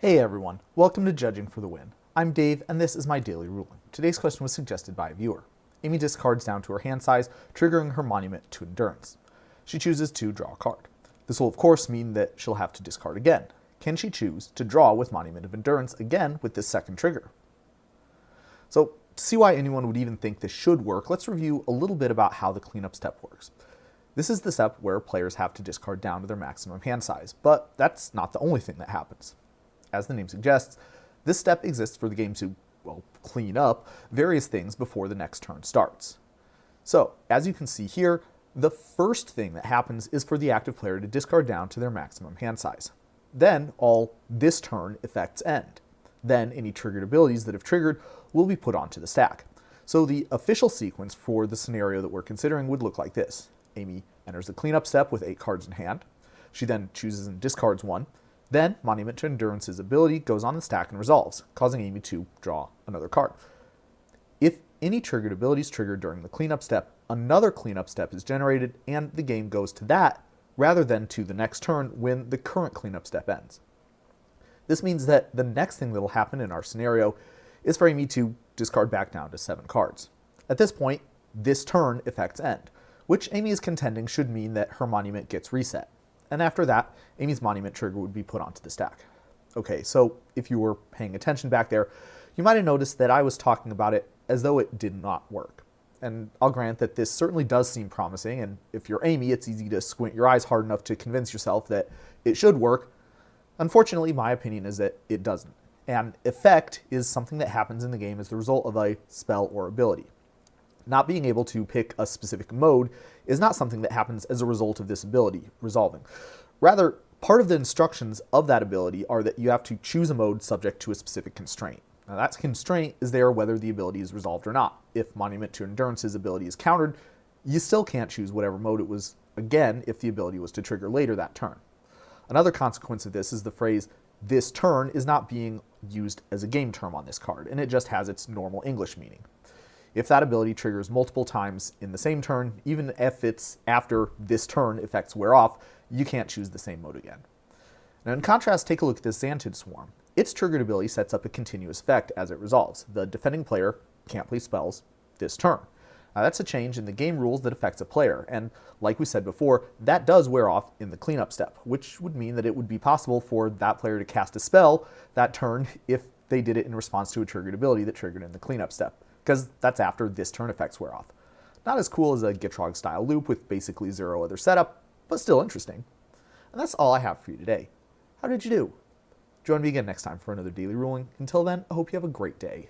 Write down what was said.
Hey everyone, welcome to Judging for the Win. I'm Dave, and this is my daily ruling. Today's question was suggested by a viewer. Amy discards down to her hand size, triggering her monument to endurance. She chooses to draw a card. This will of course mean that she'll have to discard again. Can she choose to draw with Monument of Endurance again with this second trigger? So, to see why anyone would even think this should work, let's review a little bit about how the cleanup step works. This is the step where players have to discard down to their maximum hand size, but that's not the only thing that happens. As the name suggests, this step exists for the game to, clean up various things before the next turn starts. So, as you can see here, the first thing that happens is for the active player to discard down to their maximum hand size. Then, all this turn effects end. Then, any triggered abilities that have triggered will be put onto the stack. So the official sequence for the scenario that we're considering would look like this. Amy enters the cleanup step with 8 cards in hand. She then chooses and discards 1. Then, Monument to Endurance's ability goes on the stack and resolves, causing Amy to draw another card. If any triggered abilities triggered during the cleanup step, another cleanup step is generated, and the game goes to that, rather than to the next turn when the current cleanup step ends. This means that the next thing that will happen in our scenario is for Amy to discard back down to 7 cards. At this point, this turn effects end, which Amy is contending should mean that her monument gets reset. And after that, Amy's monument trigger would be put onto the stack. Okay, so if you were paying attention back there, you might have noticed that I was talking about it as though it did not work. And I'll grant that this certainly does seem promising, and if you're Amy, it's easy to squint your eyes hard enough to convince yourself that it should work. Unfortunately, my opinion is that it doesn't. And effect is something that happens in the game as the result of a spell or ability. Not being able to pick a specific mode is not something that happens as a result of this ability resolving. Rather, part of the instructions of that ability are that you have to choose a mode subject to a specific constraint. Now that constraint is there whether the ability is resolved or not. If Monument to Endurance's ability is countered, you still can't choose whatever mode it was again if the ability was to trigger later that turn. Another consequence of this is the phrase, "this turn" is not being used as a game term on this card, and it just has its normal English meaning. If that ability triggers multiple times in the same turn, even if it's after this turn effects wear off, you can't choose the same mode again. Now in contrast, take a look at this Xantid Swarm. Its triggered ability sets up a continuous effect as it resolves. The defending player can't play spells this turn. Now that's a change in the game rules that affects a player, and like we said before, that does wear off in the cleanup step, which would mean that it would be possible for that player to cast a spell that turn if they did it in response to a triggered ability that triggered in the cleanup step, because that's after this turn effects wear off. Not as cool as a Gitrog-style loop with basically zero other setup, but still interesting. And that's all I have for you today. How did you do? Join me again next time for another daily ruling. Until then, I hope you have a great day.